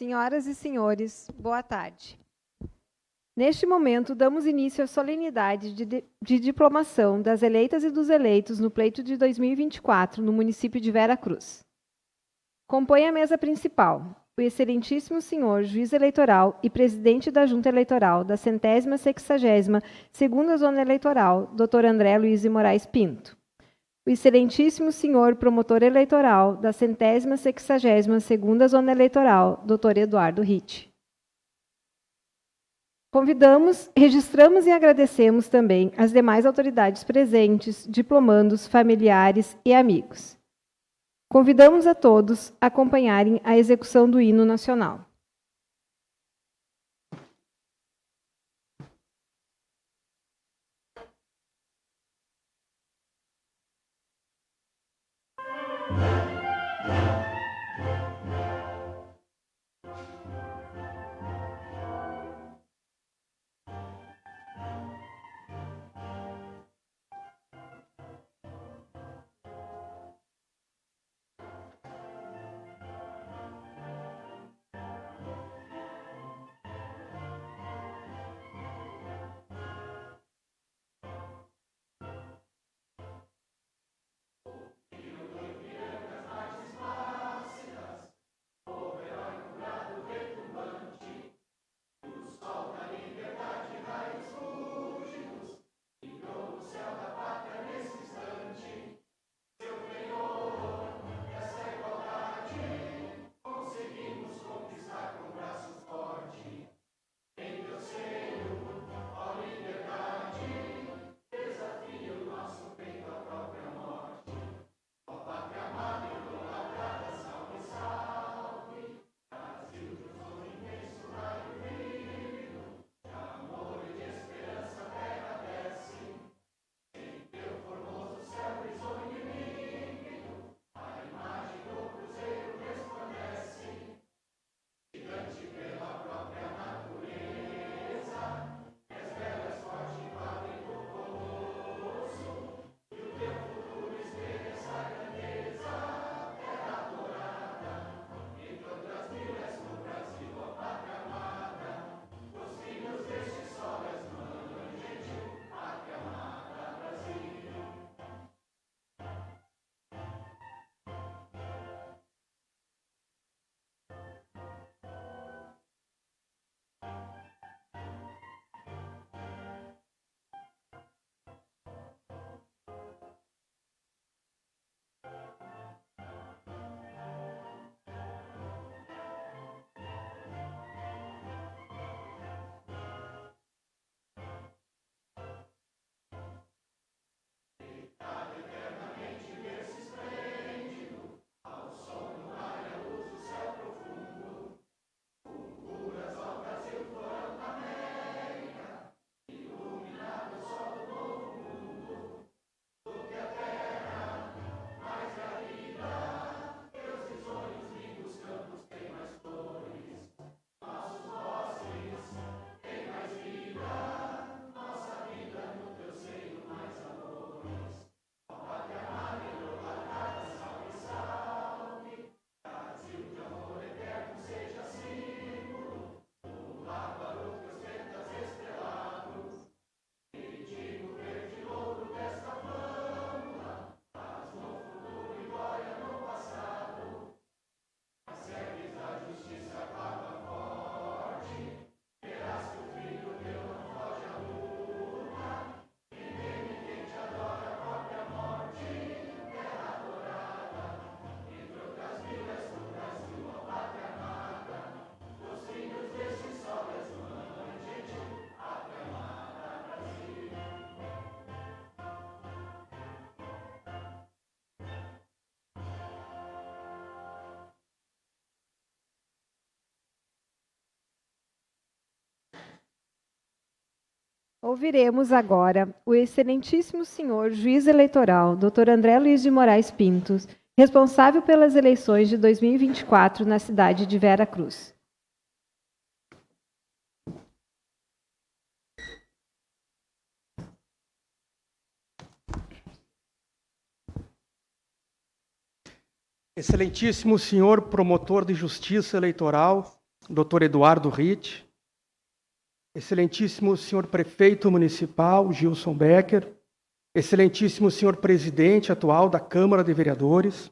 Senhoras e senhores, boa tarde. Neste momento, damos início à solenidade de diplomação das eleitas e dos eleitos no pleito de 2024, no município de Vera Cruz. Compõe a mesa principal o excelentíssimo senhor juiz eleitoral e presidente da Junta Eleitoral da 162ª Zona Eleitoral, Dr. André Luiz de Moraes Pinto. O excelentíssimo senhor promotor eleitoral da 162ª Zona Eleitoral, Dr. Eduardo Ritt. Registramos e agradecemos também as demais autoridades presentes, diplomandos, familiares e amigos. Convidamos a todos a acompanharem a execução do hino nacional. Ouviremos agora o excelentíssimo senhor juiz eleitoral, Dr. André Luiz de Moraes Pinto, responsável pelas eleições de 2024 na cidade de Vera Cruz. Excelentíssimo senhor promotor de justiça eleitoral, Dr. Eduardo Ritt, excelentíssimo senhor prefeito municipal, Gilson Becker, excelentíssimo senhor presidente atual da Câmara de Vereadores,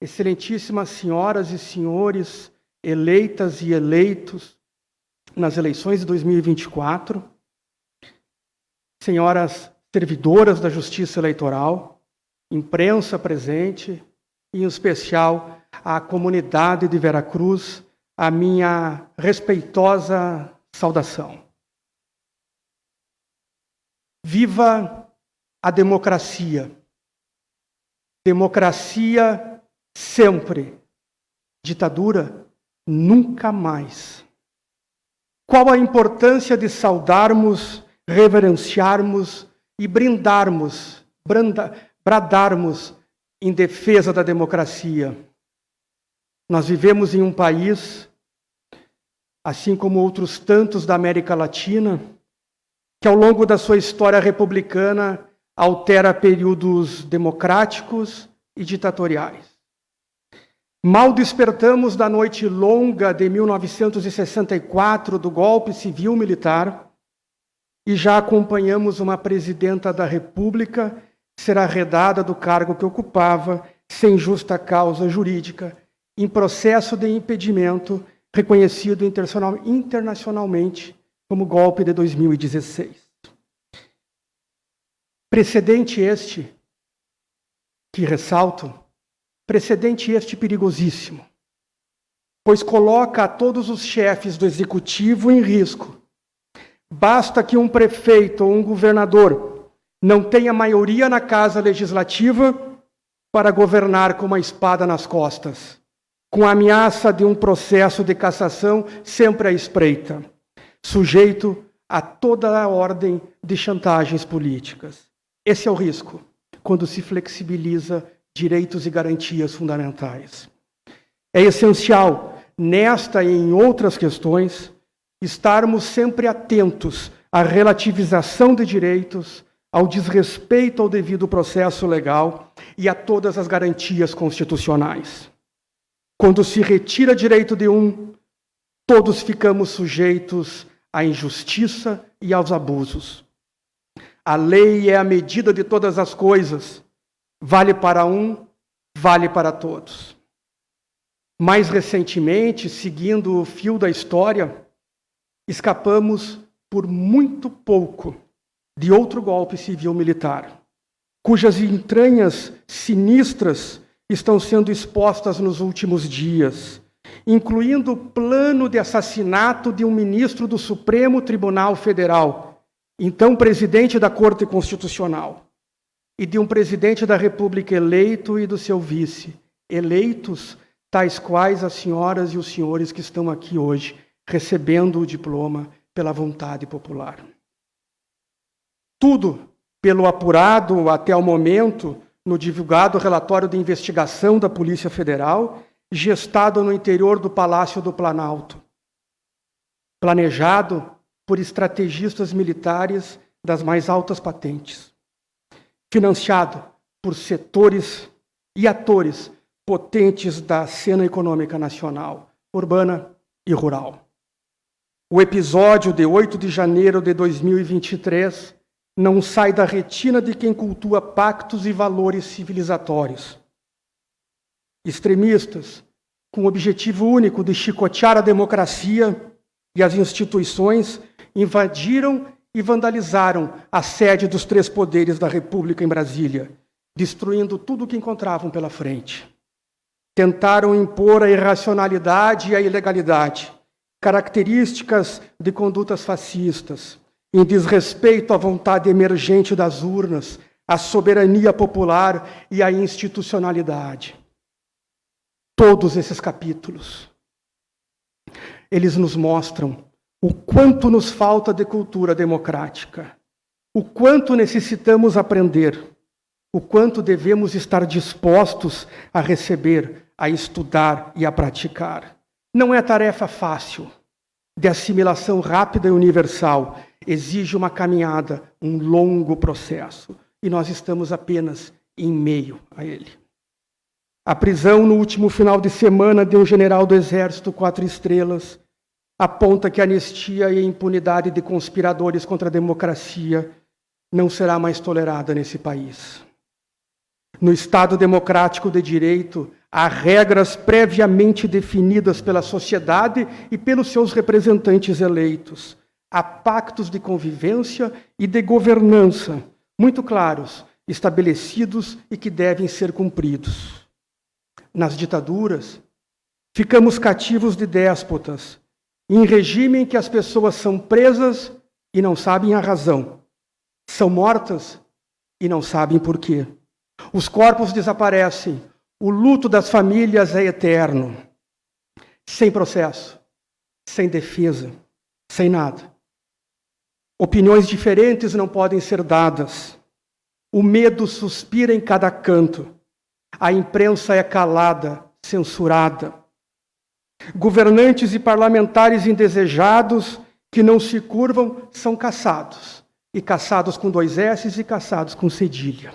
excelentíssimas senhoras e senhores eleitas e eleitos nas eleições de 2024, senhoras servidoras da Justiça Eleitoral, imprensa presente, e em especial a comunidade de Veracruz, a minha respeitosa saudação. Viva a democracia! Democracia sempre. Ditadura nunca mais. Qual a importância de saudarmos, reverenciarmos e bradarmos em defesa da democracia? Nós vivemos em um país, assim como outros tantos da América Latina, que ao longo da sua história republicana altera períodos democráticos e ditatoriais. Mal despertamos da noite longa de 1964 do golpe civil-militar e já acompanhamos uma presidenta da República ser arredada do cargo que ocupava sem justa causa jurídica, em processo de impedimento reconhecido internacionalmente como golpe de 2016. Precedente este, que ressalto, precedente este perigosíssimo, pois coloca a todos os chefes do executivo em risco. Basta que um prefeito ou um governador não tenha maioria na Casa Legislativa para governar com uma espada nas costas, com a ameaça de um processo de cassação sempre à espreita, sujeito a toda a ordem de chantagens políticas. Esse é o risco quando se flexibiliza direitos e garantias fundamentais. É essencial, nesta e em outras questões, estarmos sempre atentos à relativização de direitos, ao desrespeito ao devido processo legal e a todas as garantias constitucionais. Quando se retira direito de um, todos ficamos sujeitos à injustiça e aos abusos. A lei é a medida de todas as coisas. Vale para um, vale para todos. Mais recentemente, seguindo o fio da história, escapamos por muito pouco de outro golpe civil-militar, cujas entranhas sinistras estão sendo expostas nos últimos dias, incluindo o plano de assassinato de um ministro do Supremo Tribunal Federal, então presidente da Corte Constitucional, e de um presidente da República eleito e do seu vice, eleitos tais quais as senhoras e os senhores que estão aqui hoje, recebendo o diploma pela vontade popular. Tudo pelo apurado até o momento no divulgado relatório de investigação da Polícia Federal, gestado no interior do Palácio do Planalto, planejado por estrategistas militares das mais altas patentes, financiado por setores e atores potentes da cena econômica nacional, urbana e rural. O episódio de 8 de janeiro de 2023 não sai da retina de quem cultua pactos e valores civilizatórios. Extremistas, com o objetivo único de chicotear a democracia e as instituições, invadiram e vandalizaram a sede dos três poderes da República em Brasília, destruindo tudo o que encontravam pela frente. Tentaram impor a irracionalidade e a ilegalidade, características de condutas fascistas, em desrespeito à vontade emergente das urnas, à soberania popular e à institucionalidade. Todos esses capítulos, eles nos mostram o quanto nos falta de cultura democrática, o quanto necessitamos aprender, o quanto devemos estar dispostos a receber, a estudar e a praticar. Não é tarefa fácil, de assimilação rápida e universal, exige uma caminhada, um longo processo, e nós estamos apenas em meio a ele. A prisão no último final de semana de um general do Exército 4 estrelas aponta que a anistia e a impunidade de conspiradores contra a democracia não será mais tolerada nesse país. No Estado democrático de direito, há regras previamente definidas pela sociedade e pelos seus representantes eleitos. Há pactos de convivência e de governança muito claros, estabelecidos e que devem ser cumpridos. Nas ditaduras, ficamos cativos de déspotas, em regime em que as pessoas são presas e não sabem a razão, são mortas e não sabem por quê. Os corpos desaparecem, o luto das famílias é eterno, sem processo, sem defesa, sem nada. Opiniões diferentes não podem ser dadas. O medo suspira em cada canto. A imprensa é calada, censurada. Governantes e parlamentares indesejados que não se curvam são caçados. E caçados com 2 S's e caçados com cedilha.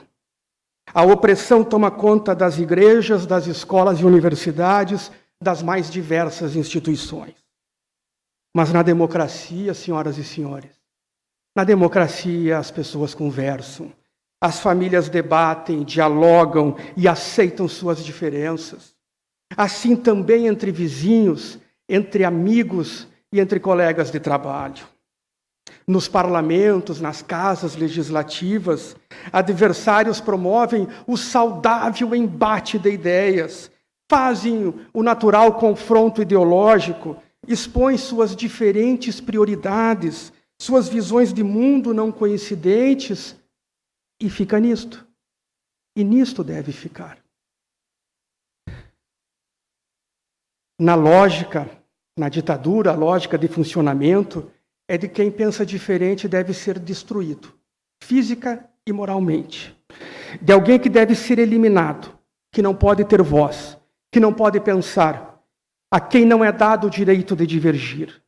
A opressão toma conta das igrejas, das escolas e universidades, das mais diversas instituições. Mas na democracia, senhoras e senhores, na democracia as pessoas conversam, as famílias debatem, dialogam e aceitam suas diferenças. Assim também entre vizinhos, entre amigos e entre colegas de trabalho. Nos parlamentos, nas casas legislativas, adversários promovem o saudável embate de ideias, fazem o natural confronto ideológico, expõem suas diferentes prioridades, suas visões de mundo não coincidentes, e fica nisto. E nisto deve ficar. Na lógica, na ditadura, a lógica de funcionamento é de quem pensa diferente deve ser destruído, física e moralmente. De alguém que deve ser eliminado, que não pode ter voz, que não pode pensar, a quem não é dado o direito de divergir.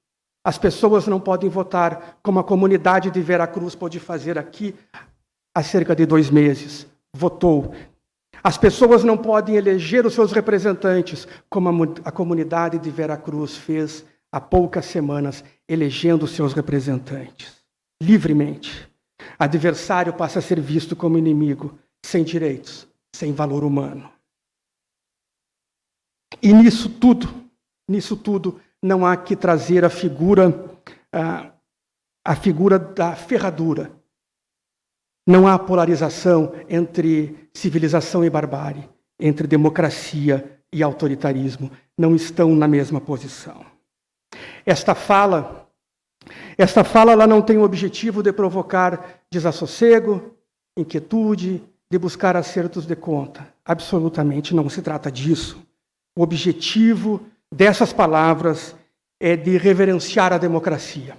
As pessoas não podem votar como a comunidade de Veracruz pôde fazer aqui há cerca de 2 meses. Votou. As pessoas não podem eleger os seus representantes como a comunidade de Veracruz fez há poucas semanas, elegendo os seus representantes. Livremente. Adversário passa a ser visto como inimigo, sem direitos, sem valor humano. E nisso tudo, não há que trazer a figura da ferradura. Não há polarização entre civilização e barbárie, entre democracia e autoritarismo. Não estão na mesma posição. Esta fala ela não tem o objetivo de provocar desassossego, inquietude, de buscar acertos de conta. Absolutamente não se trata disso. O objetivo dessas palavras é de reverenciar a democracia,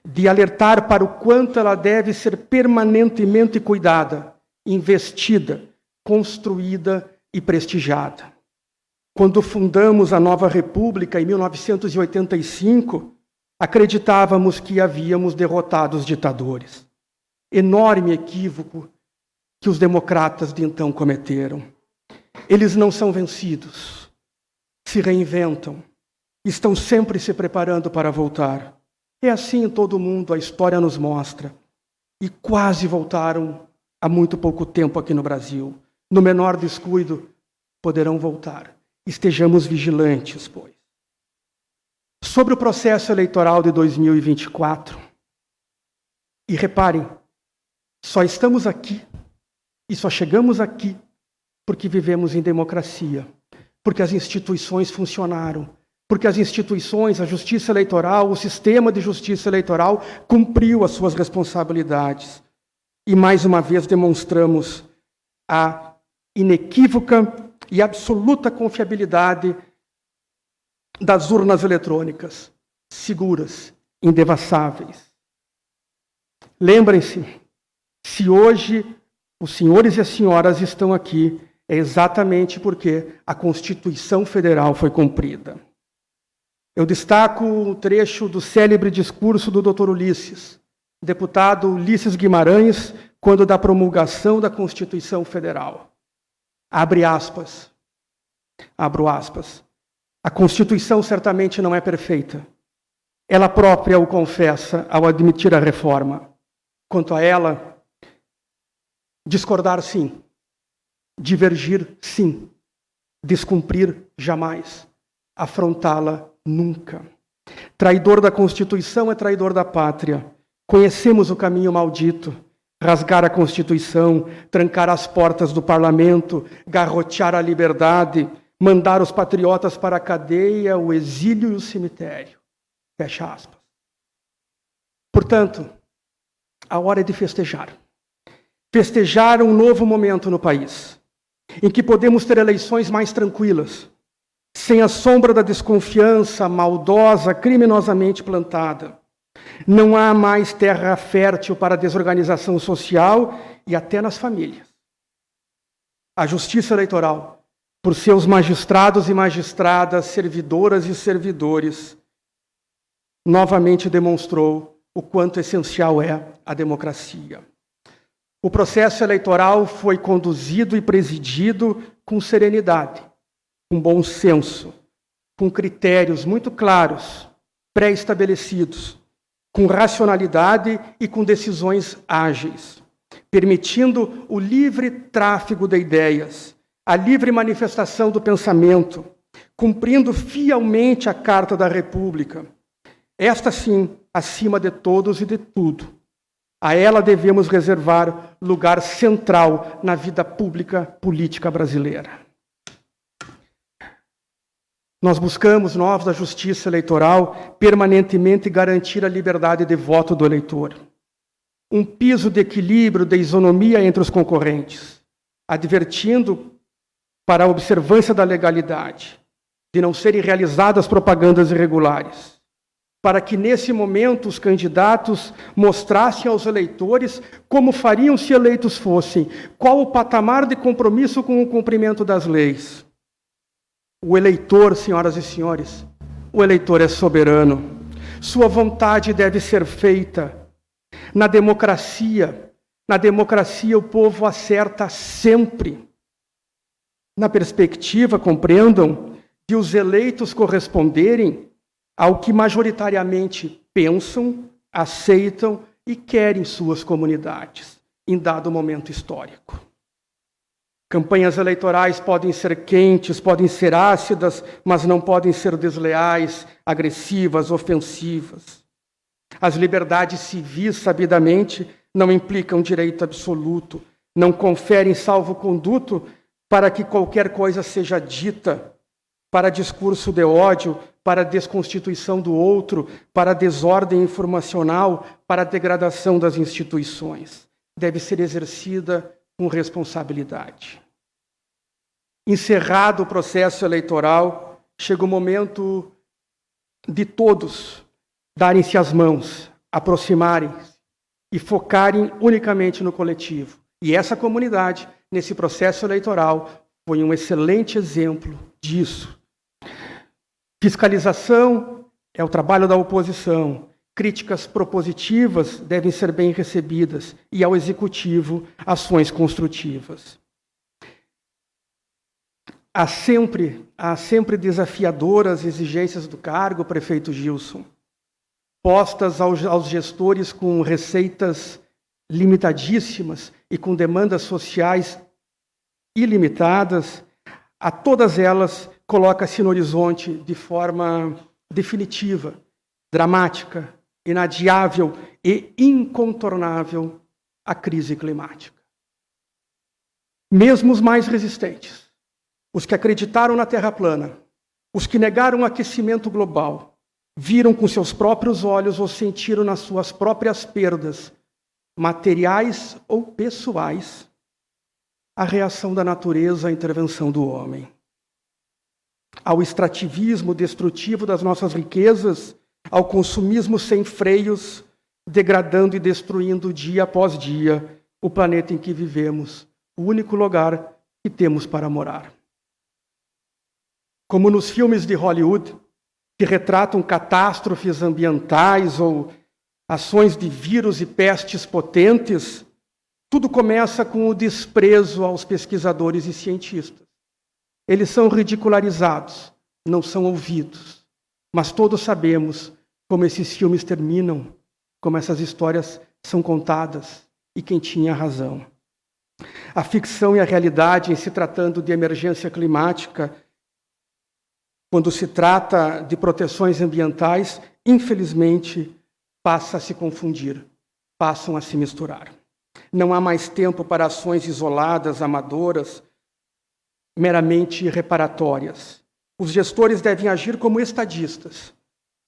de alertar para o quanto ela deve ser permanentemente cuidada, investida, construída e prestigiada. Quando fundamos a nova República, em 1985, acreditávamos que havíamos derrotado os ditadores. Enorme equívoco que os democratas de então cometeram. Eles não são vencidos, se reinventam, estão sempre se preparando para voltar. É assim em todo mundo, a história nos mostra. E quase voltaram há muito pouco tempo aqui no Brasil. No menor descuido, poderão voltar. Estejamos vigilantes, pois. Sobre o processo eleitoral de 2024, e reparem, só estamos aqui e só chegamos aqui porque vivemos em democracia, porque as instituições funcionaram, porque as instituições, a justiça eleitoral, o sistema de justiça eleitoral cumpriu as suas responsabilidades. E mais uma vez demonstramos a inequívoca e absoluta confiabilidade das urnas eletrônicas, seguras, indevassáveis. Lembrem-se, se hoje os senhores e as senhoras estão aqui, é exatamente porque a Constituição Federal foi cumprida. Eu destaco o trecho do célebre discurso do Dr. Ulisses, deputado Ulisses Guimarães, quando da promulgação da Constituição Federal. Abre aspas. Abro aspas. A Constituição certamente não é perfeita. Ela própria o confessa ao admitir a reforma. Quanto a ela, discordar sim, divergir sim, descumprir jamais, afrontá-la nunca. Traidor da Constituição é traidor da pátria. Conhecemos o caminho maldito. Rasgar a Constituição, trancar as portas do parlamento, garrotear a liberdade, mandar os patriotas para a cadeia, o exílio e o cemitério. Fecha aspas. Portanto, a hora é de festejar. Festejar um novo momento no país, em que podemos ter eleições mais tranquilas, sem a sombra da desconfiança maldosa, criminosamente plantada. Não há mais terra fértil para a desorganização social e até nas famílias. A Justiça Eleitoral, por seus magistrados e magistradas, servidoras e servidores, novamente demonstrou o quanto essencial é a democracia. O processo eleitoral foi conduzido e presidido com serenidade, com bom senso, com critérios muito claros, pré-estabelecidos, com racionalidade e com decisões ágeis, permitindo o livre tráfego de ideias, a livre manifestação do pensamento, cumprindo fielmente a Carta da República. Esta, sim, acima de todos e de tudo. A ela devemos reservar lugar central na vida pública política brasileira. Nós buscamos, nós da Justiça Eleitoral, permanentemente garantir a liberdade de voto do eleitor. Um piso de equilíbrio, de isonomia entre os concorrentes, advertindo para a observância da legalidade, de não serem realizadas propagandas irregulares, para que nesse momento os candidatos mostrassem aos eleitores como fariam se eleitos fossem, qual o patamar de compromisso com o cumprimento das leis. O eleitor, senhoras e senhores, o eleitor é soberano. Sua vontade deve ser feita. Na democracia o povo acerta sempre. Na perspectiva, compreendam, de os eleitos corresponderem ao que majoritariamente pensam, aceitam e querem suas comunidades, em dado momento histórico. Campanhas eleitorais podem ser quentes, podem ser ácidas, mas não podem ser desleais, agressivas, ofensivas. As liberdades civis, sabidamente, não implicam direito absoluto, não conferem salvo-conduto para que qualquer coisa seja dita, para discurso de ódio, para desconstituição do outro, para desordem informacional, para degradação das instituições. Deve ser exercida com responsabilidade. Encerrado o processo eleitoral, chega o momento de todos darem-se as mãos, aproximarem-se e focarem unicamente no coletivo. E essa comunidade, nesse processo eleitoral, foi um excelente exemplo disso. Fiscalização é o trabalho da oposição. Críticas propositivas devem ser bem recebidas e, ao executivo, ações construtivas. Há sempre desafiadoras exigências do cargo, prefeito Gilson, postas aos gestores com receitas limitadíssimas e com demandas sociais ilimitadas. A todas elas coloca-se no horizonte de forma definitiva, dramática, inadiável e incontornável a crise climática. Mesmo os mais resistentes, os que acreditaram na Terra plana, os que negaram o aquecimento global, viram com seus próprios olhos ou sentiram nas suas próprias perdas, materiais ou pessoais, a reação da natureza à intervenção do homem. Ao extrativismo destrutivo das nossas riquezas, ao consumismo sem freios, degradando e destruindo dia após dia o planeta em que vivemos, o único lugar que temos para morar. Como nos filmes de Hollywood, que retratam catástrofes ambientais ou ações de vírus e pestes potentes, tudo começa com o desprezo aos pesquisadores e cientistas. Eles são ridicularizados, não são ouvidos. Mas todos sabemos como esses filmes terminam, como essas histórias são contadas e quem tinha razão. A ficção e a realidade, em se tratando de emergência climática, quando se trata de proteções ambientais, infelizmente, passa a se confundir, passam a se misturar. Não há mais tempo para ações isoladas, amadoras, meramente reparatórias. Os gestores devem agir como estadistas,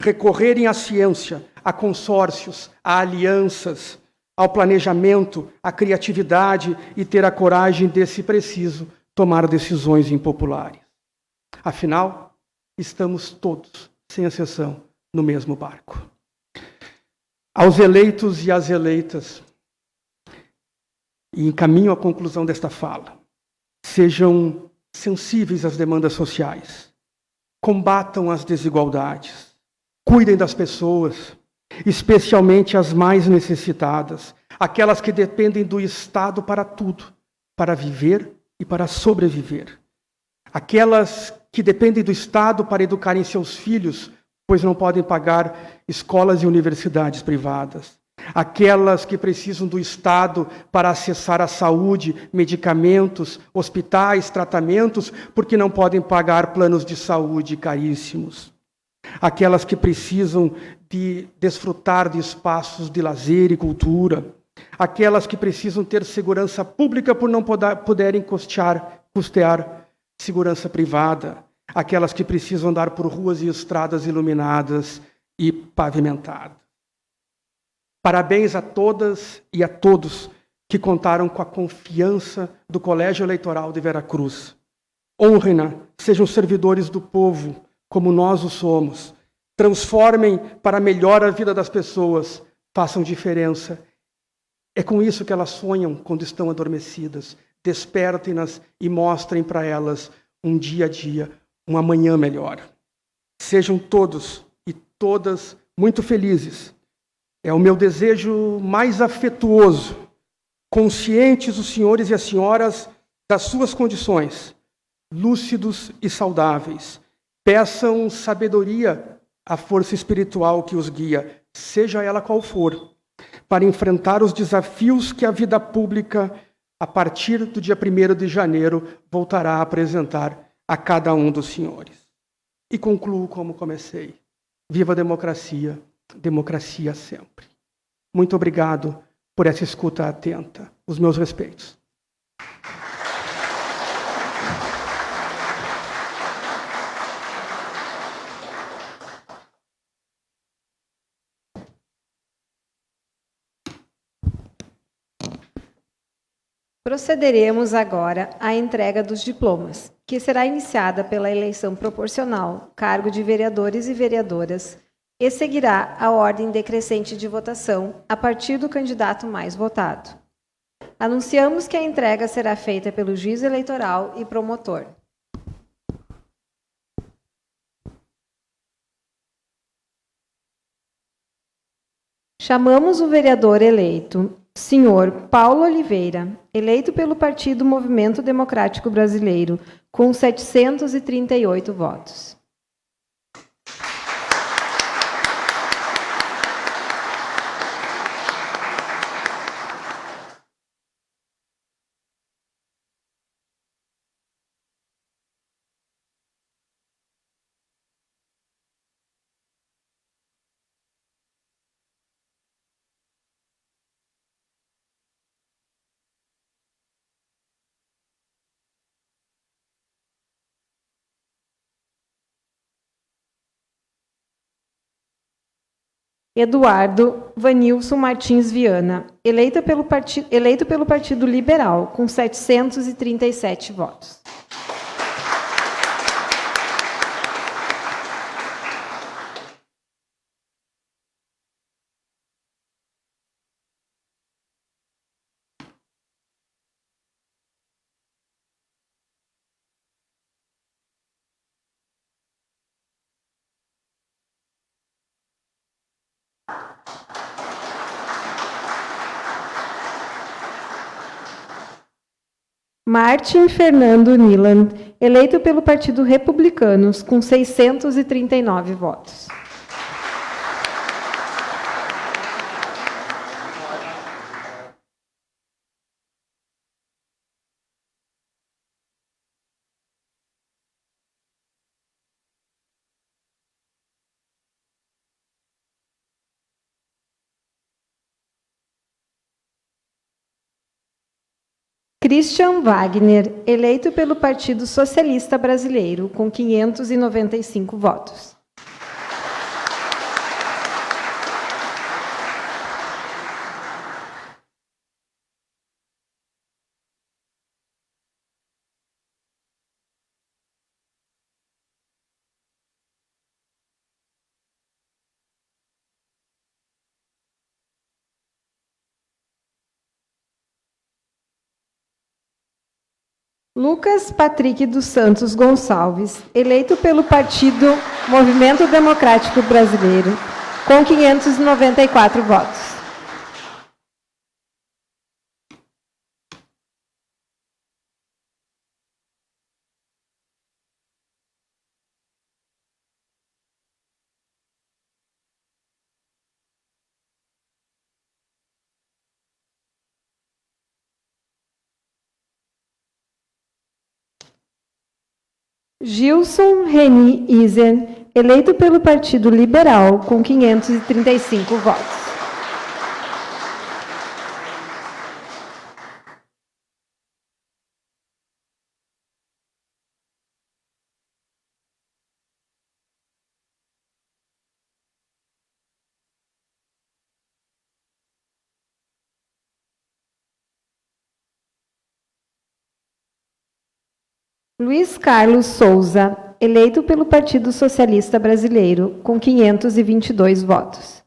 recorrerem à ciência, a consórcios, a alianças, ao planejamento, à criatividade e ter a coragem de, se preciso, tomar decisões impopulares. Afinal, estamos todos, sem exceção, no mesmo barco. Aos eleitos e às eleitas, e encaminho à conclusão desta fala, sejam sensíveis às demandas sociais, combatam as desigualdades, cuidem das pessoas, especialmente as mais necessitadas, aquelas que dependem do Estado para tudo, para viver e para sobreviver. Aquelas que dependem do Estado para educarem seus filhos, pois não podem pagar escolas e universidades privadas. Aquelas que precisam do Estado para acessar a saúde, medicamentos, hospitais, tratamentos, porque não podem pagar planos de saúde caríssimos. Aquelas que precisam de desfrutar de espaços de lazer e cultura. Aquelas que precisam ter segurança pública por não poderem custear segurança privada. Aquelas que precisam andar por ruas e estradas iluminadas e pavimentadas. Parabéns a todas e a todos que contaram com a confiança do Colégio Eleitoral de Veracruz. Honrem-na, sejam servidores do povo, como nós o somos. Transformem para melhor a vida das pessoas, façam diferença. É com isso que elas sonham quando estão adormecidas. Despertem-nas e mostrem para elas um dia a dia, um amanhã melhor. Sejam todos e todas muito felizes. É o meu desejo mais afetuoso, conscientes os senhores e as senhoras das suas condições, lúcidos e saudáveis. Peçam sabedoria à força espiritual que os guia, seja ela qual for, para enfrentar os desafios que a vida pública, a partir do dia 1º de janeiro, voltará a apresentar a cada um dos senhores. E concluo como comecei. Viva a democracia! Democracia sempre. Muito obrigado por essa escuta atenta. Os meus respeitos. Procederemos agora à entrega dos diplomas, que será iniciada pela eleição proporcional, cargo de vereadores e vereadoras, e seguirá a ordem decrescente de votação a partir do candidato mais votado. Anunciamos que a entrega será feita pelo juiz eleitoral e promotor. Chamamos o vereador eleito, senhor Paulo Oliveira, eleito pelo Partido Movimento Democrático Brasileiro, com 738 votos. Eduardo Vanilson Martins Viana, eleito pelo Partido Liberal, com 737 votos. Martin Fernando Niland, eleito pelo Partido Republicanos, com 639 votos. Christian Wagner, eleito pelo Partido Socialista Brasileiro, com 595 votos. Lucas Patrick dos Santos Gonçalves, eleito pelo Partido Movimento Democrático Brasileiro, com 594 votos. Gilson Reni Isen, eleito pelo Partido Liberal, com 535 votos. Luiz Carlos Souza, eleito pelo Partido Socialista Brasileiro, com 522 votos.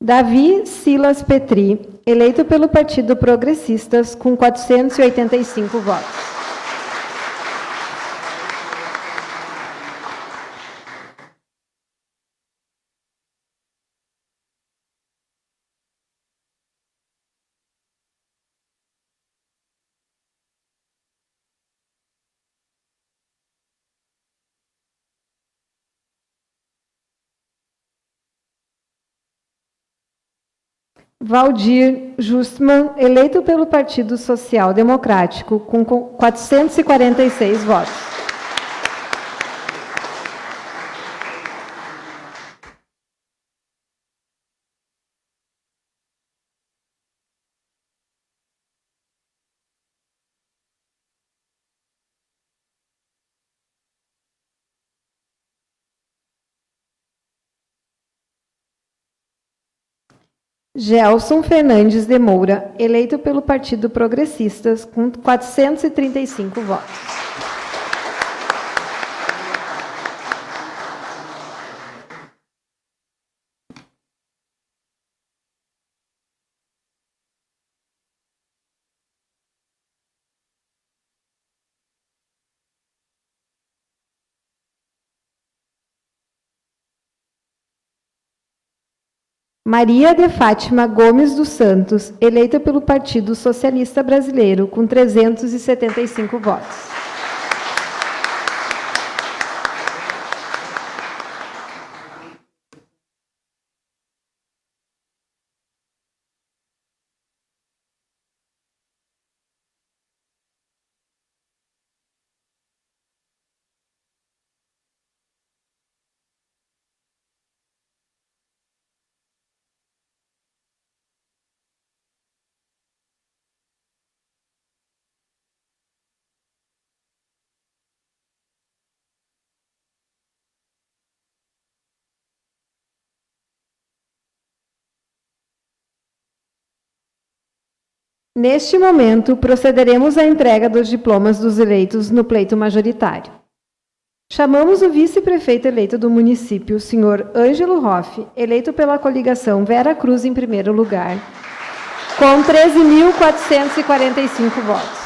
Davi Silas Petri, eleito pelo Partido Progressistas, com 485 votos. Valdir Justman, eleito pelo Partido Social Democrático, com 446 votos. Gelson Fernandes de Moura, eleito pelo Partido Progressistas, com 435 votos. Maria de Fátima Gomes dos Santos, eleita pelo Partido Socialista Brasileiro, com 375 votos. Neste momento, procederemos à entrega dos diplomas dos eleitos no pleito majoritário. Chamamos o vice-prefeito eleito do município, senhor Ângelo Hoff, eleito pela coligação Vera Cruz em primeiro lugar, com 13.445 votos.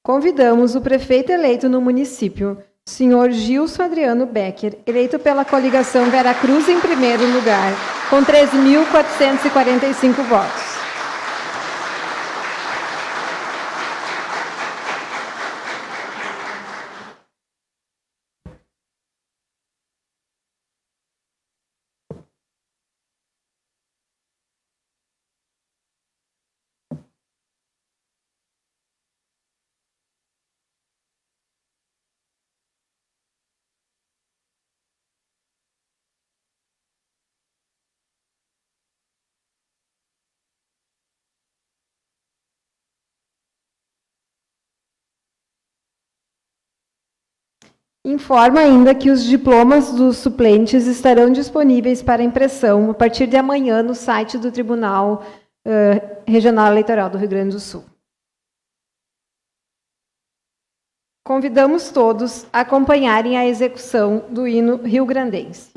Convidamos o prefeito eleito no município, senhor Gilson Adriano Becker, eleito pela coligação Vera Cruz em primeiro lugar, com 13.445 votos. Informa ainda que os diplomas dos suplentes estarão disponíveis para impressão a partir de amanhã no site do Tribunal Regional Eleitoral do Rio Grande do Sul. Convidamos todos a acompanharem a execução do hino rio-grandense.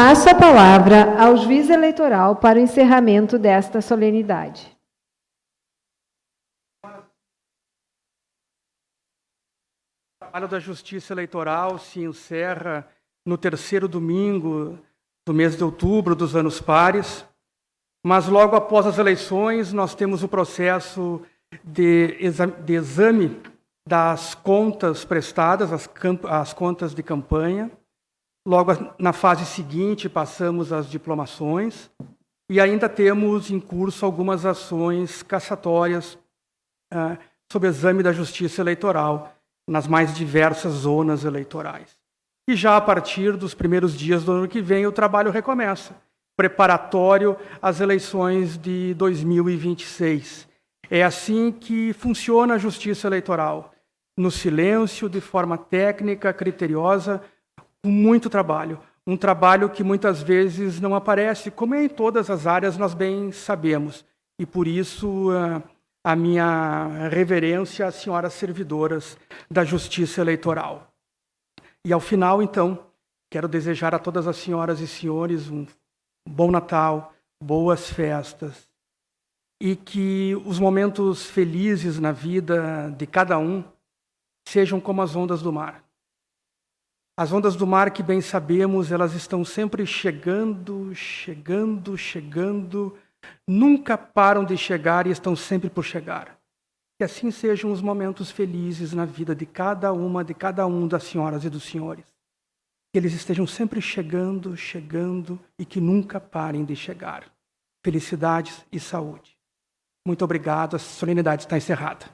Passo a palavra ao juiz eleitoral para o encerramento desta solenidade. O trabalho da Justiça Eleitoral se encerra no terceiro domingo do mês de outubro dos anos pares, mas logo após as eleições nós temos o processo de exame das contas prestadas, as contas de campanha. Logo na fase seguinte passamos às diplomações e ainda temos em curso algumas ações cassatórias sob exame da Justiça Eleitoral nas mais diversas zonas eleitorais. E já a partir dos primeiros dias do ano que vem o trabalho recomeça, preparatório às eleições de 2026. É assim que funciona a Justiça Eleitoral, no silêncio, de forma técnica, criteriosa, com muito trabalho. Um trabalho que muitas vezes não aparece, como em todas as áreas nós bem sabemos. E por isso a minha reverência às senhoras servidoras da Justiça Eleitoral. E ao final, então, quero desejar a todas as senhoras e senhores um bom Natal, boas festas, e que os momentos felizes na vida de cada um sejam como as ondas do mar. As ondas do mar, que bem sabemos, elas estão sempre chegando, nunca param de chegar e estão sempre por chegar. Que assim sejam os momentos felizes na vida de cada um das senhoras e dos senhores. Que eles estejam sempre chegando e que nunca parem de chegar. Felicidades e saúde. Muito obrigado, a solenidade está encerrada.